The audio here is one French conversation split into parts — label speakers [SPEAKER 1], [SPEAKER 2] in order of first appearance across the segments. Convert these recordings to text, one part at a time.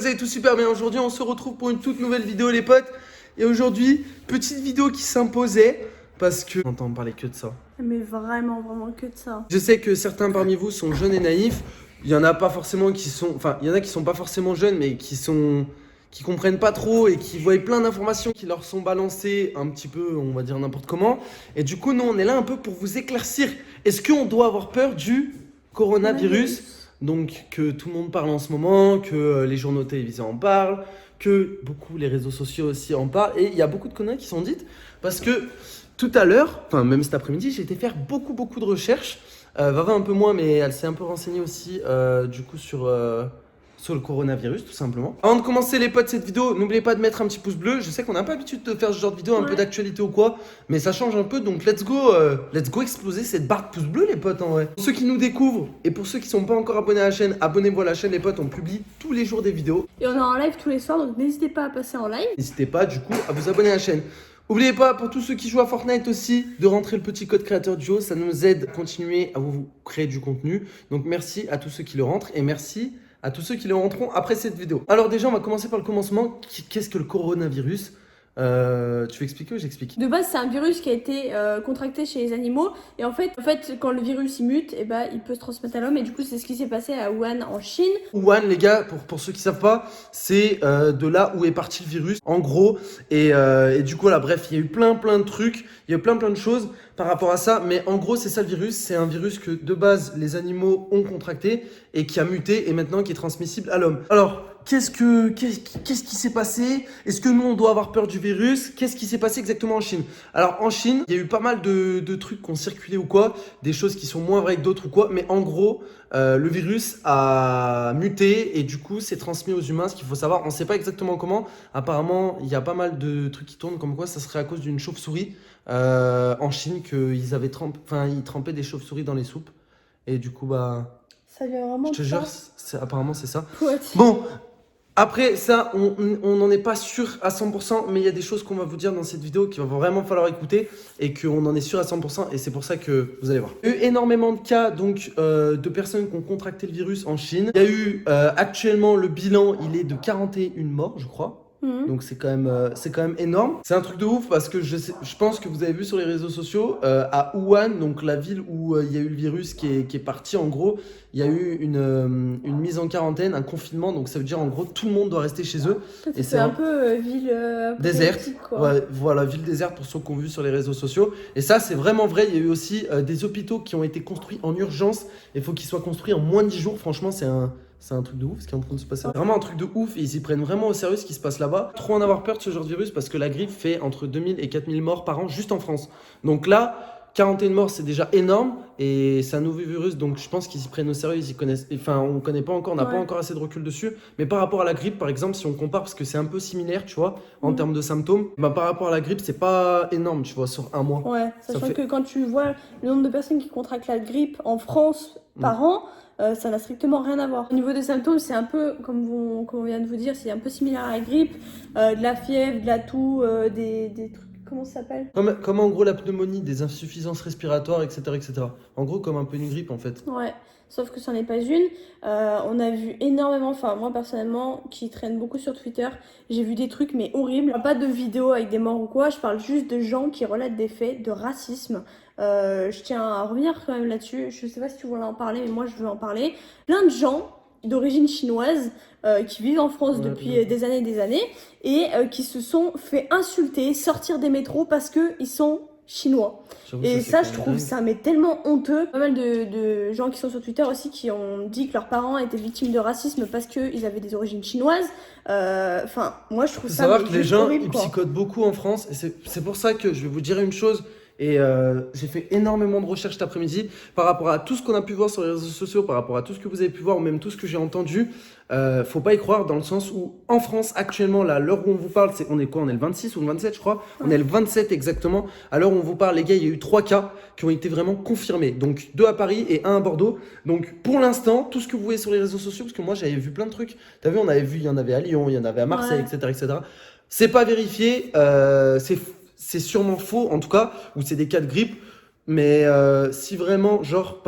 [SPEAKER 1] allez tous super bien. Aujourd'hui, on se retrouve pour une toute nouvelle vidéo, les potes. Et aujourd'hui, petite vidéo qui s'imposait parce que on n'entend parler que de ça.
[SPEAKER 2] Mais vraiment que de ça.
[SPEAKER 1] Je sais que certains parmi vous sont jeunes et naïfs. Il y en a pas forcément qui sont, enfin, il y en a qui sont pas forcément jeunes, mais qui comprennent pas trop et qui voient plein d'informations qui leur sont balancées un petit peu, on va dire n'importe comment. Et du coup, nous, on est là un peu pour vous éclaircir. Est-ce qu'on doit avoir peur du coronavirus? Donc que tout le monde parle en ce moment, que les journaux télévisés en parlent, que beaucoup les réseaux sociaux aussi en parlent. Et il y a beaucoup de conneries qui sont dites parce que tout à l'heure, enfin même cet après-midi, j'ai été faire beaucoup de recherches. Vava un peu moins, mais elle s'est un peu renseignée aussi du coup sur le coronavirus tout simplement. Avant de commencer les potes cette vidéo, n'oubliez pas de mettre un petit pouce bleu. Je sais qu'on n'a pas l'habitude de faire ce genre de vidéo un peu d'actualité ou quoi, mais ça change un peu, donc let's go exploser cette barre de pouce bleu les potes en vrai. Pour ceux qui nous découvrent et pour ceux qui sont pas encore abonnés à la chaîne, abonnez-vous à la chaîne les potes, on publie tous les jours des vidéos.
[SPEAKER 2] Et on est en live tous les soirs, donc n'hésitez pas à passer en live.
[SPEAKER 1] N'hésitez pas du coup à vous abonner à la chaîne. N'oubliez pas, pour tous ceux qui jouent à Fortnite aussi, de rentrer le petit code créateur du jeu, ça nous aide à continuer à vous créer du contenu. Donc merci à tous ceux qui le rentrent et merci à tous ceux qui le rentreront après cette vidéo. Alors déjà, on va commencer par le commencement. Qu'est-ce que le coronavirus? Tu veux expliquer ou j'explique?
[SPEAKER 2] De base, c'est un virus qui a été contracté chez les animaux. Et en fait, quand le virus il mute, et ben, il peut se transmettre à l'homme. Et du coup, c'est ce qui s'est passé à Wuhan en Chine.
[SPEAKER 1] Wuhan, les gars, pour ceux qui savent pas, c'est de là où est parti le virus, en gros. Et du coup, là, bref, il y a eu plein de trucs, il y a eu plein de choses par rapport à ça. Mais en gros, c'est ça le virus. C'est un virus que de base, les animaux ont contracté et qui a muté et maintenant qui est transmissible à l'homme. Alors, qu'est-ce qui s'est passé? Est-ce que nous, on doit avoir peur du virus? Qu'est-ce qui s'est passé exactement en Chine? Alors, en Chine, il y a eu pas mal de trucs qui ont circulé ou quoi, des choses qui sont moins vraies que d'autres ou quoi, mais en gros, le virus a muté et du coup, c'est transmis aux humains. Ce qu'il faut savoir, on ne sait pas exactement comment. Apparemment, il y a pas mal de trucs qui tournent comme quoi ça serait à cause d'une chauve-souris en Chine qu'ils avaient ils trempaient des chauves-souris dans les soupes. Et du coup, bah...
[SPEAKER 2] Ça vient vraiment
[SPEAKER 1] je te jure, apparemment, c'est ça.
[SPEAKER 2] What?
[SPEAKER 1] Bon, après ça, on n'en est pas sûr à 100%, mais il y a des choses qu'on va vous dire dans cette vidéo qu'il va vraiment falloir écouter et qu'on en est sûr à 100% et c'est pour ça que vous allez voir. Il y a eu énormément de cas donc, de personnes qui ont contracté le virus en Chine. Il y a eu actuellement le bilan, il est de 41 morts, je crois. Donc c'est quand même énorme. C'est un truc de ouf parce que je pense que vous avez vu sur les réseaux sociaux à Wuhan, donc la ville où il y a eu le virus qui est parti en gros, il y a eu une mise en quarantaine, un confinement, donc ça veut dire en gros tout le monde doit rester chez eux.
[SPEAKER 2] Et c'est un peu ville
[SPEAKER 1] déserte,
[SPEAKER 2] quoi.
[SPEAKER 1] Ouais, voilà, ville déserte pour ceux qui ont vu sur les réseaux sociaux. Et ça c'est vraiment vrai, il y a eu aussi des hôpitaux qui ont été construits en urgence. Il faut qu'ils soient construits en moins de 10 jours, franchement c'est un truc de ouf ce qui est en train de se passer. Vraiment un truc de ouf et ils y prennent vraiment au sérieux ce qui se passe là-bas. Trop en avoir peur de ce genre de virus parce que la grippe fait entre 2000 et 4000 morts par an juste en France. Donc là, 41 morts c'est déjà énorme et c'est un nouveau virus donc je pense qu'ils y prennent au sérieux, ils y connaissent. Enfin, on connaît pas encore, on n'a pas encore assez de recul dessus. Mais par rapport à la grippe par exemple, si on compare parce que c'est un peu similaire, tu vois, en termes de symptômes, bah, par rapport à la grippe, c'est pas énorme, tu vois, sur un mois.
[SPEAKER 2] Ouais, sachant que quand tu vois le nombre de personnes qui contractent la grippe en France par an, ça n'a strictement rien à voir. Au niveau des symptômes, c'est un peu, comme on vient de vous dire, c'est un peu similaire à la grippe, de la fièvre, de la toux, des trucs, comment ça s'appelle?
[SPEAKER 1] Comme en gros la pneumonie, des insuffisances respiratoires, etc. En gros, comme un peu une grippe en fait.
[SPEAKER 2] Ouais, sauf que ça n'est pas une. On a vu énormément, enfin moi personnellement, qui traîne beaucoup sur Twitter, j'ai vu des trucs mais horribles. Pas de vidéos avec des morts ou quoi, je parle juste de gens qui relatent des faits de racisme. Je tiens à revenir quand même là-dessus, je sais pas si tu voulais en parler, mais moi je veux en parler. Plein de gens d'origine chinoise qui vivent en France depuis des années et qui se sont fait insulter, sortir des métros parce qu'ils sont chinois. Et ça je trouve ça mais tellement honteux. Pas mal de gens qui sont sur Twitter aussi qui ont dit que leurs parents étaient victimes de racisme parce qu'ils avaient des origines chinoises. Enfin, moi je trouve ça
[SPEAKER 1] savoir que les gens
[SPEAKER 2] horrible,
[SPEAKER 1] ils
[SPEAKER 2] quoi.
[SPEAKER 1] psychotent beaucoup en France et c'est pour ça que je vais vous dire une chose. Et j'ai fait énormément de recherches cet après-midi par rapport à tout ce qu'on a pu voir sur les réseaux sociaux, par rapport à tout ce que vous avez pu voir ou même tout ce que j'ai entendu. Faut pas y croire dans le sens où en France actuellement, là, à l'heure où on vous parle, on est quoi? On est le 26 ou le 27 je crois. On est le 27 exactement. À l'heure où on vous parle les gars, il y a eu 3 cas qui ont été vraiment confirmés. Donc 2 à Paris et 1 à Bordeaux. Donc pour l'instant, tout ce que vous voyez sur les réseaux sociaux, parce que moi j'avais vu plein de trucs. T'as vu, on avait vu, il y en avait à Lyon, il y en avait à Marseille, etc. C'est pas vérifié, c'est sûrement faux en tout cas, ou c'est des cas de grippe. Mais si vraiment, genre,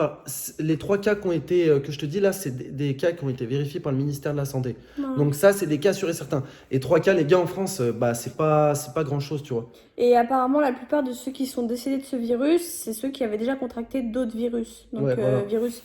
[SPEAKER 1] les 3 cas qui ont été, que je te dis là, c'est des cas qui ont été vérifiés par le ministère de la Santé.
[SPEAKER 2] Voilà.
[SPEAKER 1] Donc ça, c'est des cas sûrs et certains. Et 3 cas, les gars, en France, bah, c'est pas grand-chose, tu vois.
[SPEAKER 2] Et apparemment, la plupart de ceux qui sont décédés de ce virus, c'est ceux qui avaient déjà contracté d'autres virus. Donc,
[SPEAKER 1] Ouais, voilà.
[SPEAKER 2] virus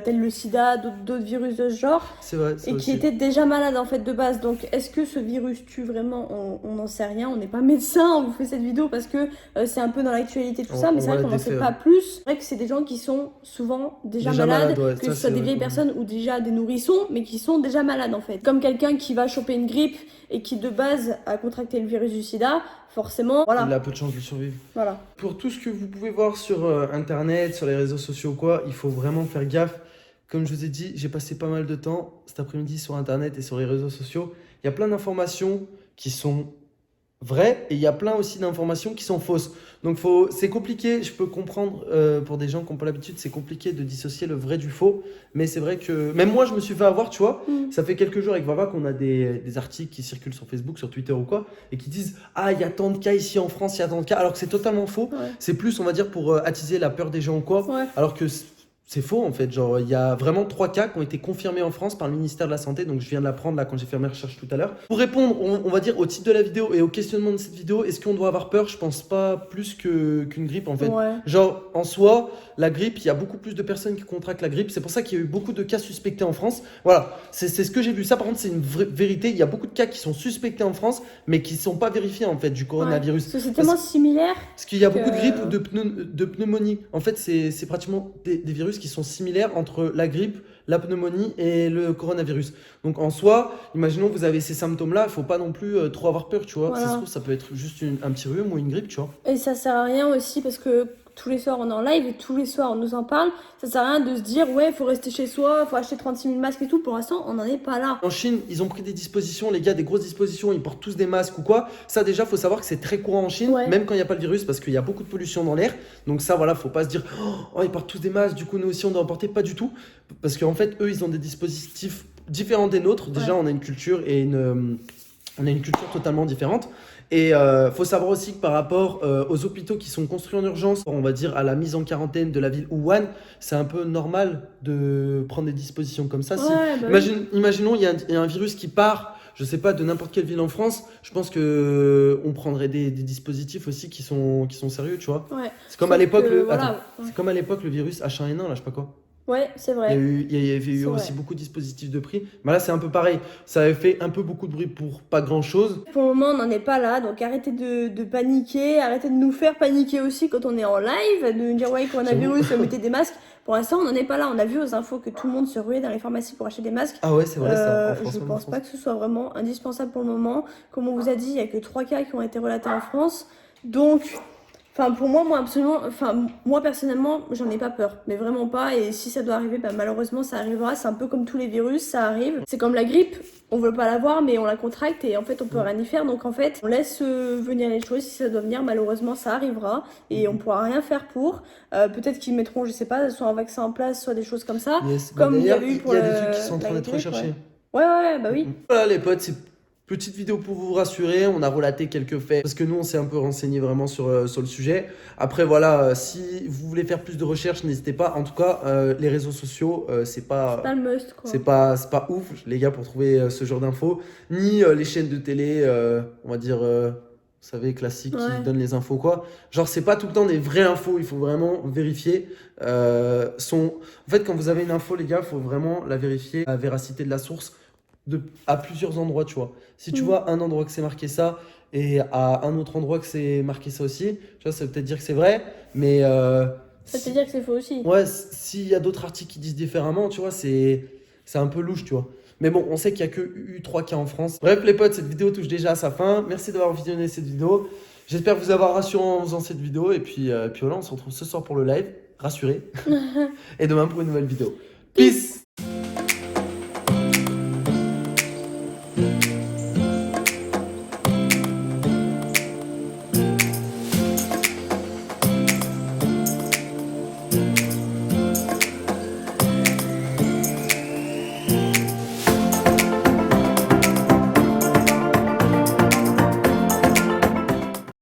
[SPEAKER 2] tels le sida, d'autres virus de ce genre.
[SPEAKER 1] C'est vrai, ça
[SPEAKER 2] Et
[SPEAKER 1] aussi.
[SPEAKER 2] qui étaient déjà malades en fait de base. Donc, est-ce que ce virus tue vraiment? On n'en sait rien. On n'est pas médecin. On vous fait cette vidéo parce que c'est un peu dans l'actualité, tout ça. Mais c'est vrai qu'on n'en sait pas plus. C'est vrai que c'est des gens qui sont souvent déjà malades.
[SPEAKER 1] Ouais,
[SPEAKER 2] Que
[SPEAKER 1] ça,
[SPEAKER 2] ce soit des vieilles personnes ou déjà des nourrissons, mais qui sont déjà malades en fait. Comme quelqu'un qui va choper une grippe et qui de base a contracté le virus du sida, forcément, voilà.
[SPEAKER 1] Il a peu de chance de survivre.
[SPEAKER 2] Voilà.
[SPEAKER 1] Pour tout ce que vous pouvez voir sur Internet, sur les réseaux sociaux ou quoi, il faut vraiment faire gaffe. Comme je vous ai dit, j'ai passé pas mal de temps cet après-midi sur Internet et sur les réseaux sociaux. Il y a plein d'informations qui sont vraies et il y a plein aussi d'informations qui sont fausses. Donc c'est compliqué, je peux comprendre pour des gens qui n'ont pas l'habitude, c'est compliqué de dissocier le vrai du faux. Mais c'est vrai que même moi, je me suis fait avoir, tu vois. Ça fait quelques jours avec Vava qu'on a des articles qui circulent sur Facebook, sur Twitter ou quoi, et qui disent « Ah, il y a tant de cas ici en France, il y a tant de cas », alors que c'est totalement faux.
[SPEAKER 2] Ouais.
[SPEAKER 1] C'est plus, on va dire, pour attiser la peur des gens ou quoi,
[SPEAKER 2] Ouais.
[SPEAKER 1] alors que c'est faux en fait. Genre, il y a vraiment 3 cas qui ont été confirmés en France par le ministère de la Santé. Donc, je viens de l'apprendre là quand j'ai fait mes recherches tout à l'heure. Pour répondre, on va dire, au titre de la vidéo et au questionnement de cette vidéo, est-ce qu'on doit avoir peur? Je pense pas plus qu'une grippe en fait.
[SPEAKER 2] Ouais.
[SPEAKER 1] Genre, en soi, la grippe, il y a beaucoup plus de personnes qui contractent la grippe. C'est pour ça qu'il y a eu beaucoup de cas suspectés en France. Voilà, c'est ce que j'ai vu. Ça, par contre, c'est une vraie vérité. Il y a beaucoup de cas qui sont suspectés en France, mais qui ne sont pas vérifiés en fait du coronavirus.
[SPEAKER 2] Parce que c'est tellement similaire.
[SPEAKER 1] Parce qu'il y a beaucoup de grippe ou de pneumonie. En fait, c'est pratiquement des virus qui sont similaires entre la grippe, la pneumonie et le coronavirus. Donc en soi, imaginons que vous avez ces symptômes-là, il ne faut pas non plus trop avoir peur, tu vois.
[SPEAKER 2] Voilà.
[SPEAKER 1] Ça se trouve, ça peut être juste un petit rhume ou une grippe, tu vois.
[SPEAKER 2] Et ça sert à rien aussi parce que tous les soirs on est en live et tous les soirs on nous en parle. Ça sert à rien de se dire ouais, faut rester chez soi, faut acheter 36 000 masques et tout. Pour l'instant, on n'en est pas là.
[SPEAKER 1] En Chine, ils ont pris des dispositions, les gars, des grosses dispositions, ils portent tous des masques ou quoi. Ça, déjà, faut savoir que c'est très courant en Chine, même quand il n'y a pas le virus, parce qu'il y a beaucoup de pollution dans l'air. Donc ça, voilà, faut pas se dire oh, ils portent tous des masques, du coup, nous aussi, on doit en porter. Pas du tout. Parce qu'en fait, eux, ils ont des dispositifs différents des nôtres. Déjà, on a une culture et on a une culture totalement différente. Et faut savoir aussi que par rapport aux hôpitaux qui sont construits en urgence, on va dire à la mise en quarantaine de la ville Wuhan, c'est un peu normal de prendre des dispositions comme ça. Imaginons, il y a un virus qui part, je sais pas, de n'importe quelle ville en France, je pense que on prendrait des dispositifs aussi qui sont sérieux, tu vois.
[SPEAKER 2] Ouais.
[SPEAKER 1] C'est comme à l'époque c'est comme à l'époque le virus H1N1, là, je sais pas quoi.
[SPEAKER 2] Ouais, c'est vrai.
[SPEAKER 1] Il y avait eu aussi beaucoup de dispositifs de prix. Mais là, c'est un peu pareil. Ça avait fait un peu beaucoup de bruit pour pas grand-chose.
[SPEAKER 2] Pour le moment, on n'en est pas là. Donc, arrêtez de paniquer. Arrêtez de nous faire paniquer aussi quand on est en live. De nous dire, ouais, coronavirus, mettez des masques. Pour l'instant, on n'en est pas là. On a vu aux infos que tout le monde se ruait dans les pharmacies pour acheter des masques.
[SPEAKER 1] Ah ouais, c'est vrai ça.
[SPEAKER 2] Je pense pas que ce soit vraiment indispensable pour le moment. Comme on vous a dit, il n'y a que 3 cas qui ont été relatés en France. Donc... Enfin, pour moi, moi personnellement, j'en ai pas peur, mais vraiment pas. Et si ça doit arriver, bah, malheureusement, ça arrivera. C'est un peu comme tous les virus, ça arrive. C'est comme la grippe, on veut pas l'avoir, mais on la contracte et en fait, on peut rien y faire. Donc en fait, on laisse venir les choses. Si ça doit venir, malheureusement, ça arrivera et on pourra rien faire pour. Peut-être qu'ils mettront, je sais pas, soit un vaccin en place, soit des choses comme ça. Comme il y avait eu pour
[SPEAKER 1] il y a des trucs qui sont en train d'être recherchés.
[SPEAKER 2] Ouais, bah oui.
[SPEAKER 1] Voilà les potes, c'est petite vidéo pour vous rassurer, on a relaté quelques faits parce que nous on s'est un peu renseigné vraiment sur le sujet. Après voilà, si vous voulez faire plus de recherches, n'hésitez pas. En tout cas, les réseaux sociaux, c'est pas
[SPEAKER 2] le must quoi.
[SPEAKER 1] C'est pas ouf les gars pour trouver ce genre d'infos, ni les chaînes de télé, on va dire vous savez classiques qui donnent les infos quoi. Genre c'est pas tout le temps des vraies infos, il faut vraiment vérifier en fait quand vous avez une info les gars, il faut vraiment la vérifier, la véracité de la source. À plusieurs endroits, tu vois. Si tu vois un endroit que c'est marqué ça et à un autre endroit que c'est marqué ça aussi, tu vois, ça veut peut-être dire que c'est vrai, mais...
[SPEAKER 2] ça veut dire que c'est faux aussi.
[SPEAKER 1] Ouais, s'il y a d'autres articles qui disent différemment, tu vois, c'est un peu louche, tu vois. Mais bon, on sait qu'il n'y a que eu 3 cas en France. Bref, les potes, cette vidéo touche déjà à sa fin. Merci d'avoir visionné cette vidéo. J'espère vous avoir rassuré en faisant cette vidéo. Et puis voilà, on se retrouve ce soir pour le live, rassuré. Et demain pour une nouvelle vidéo. Peace!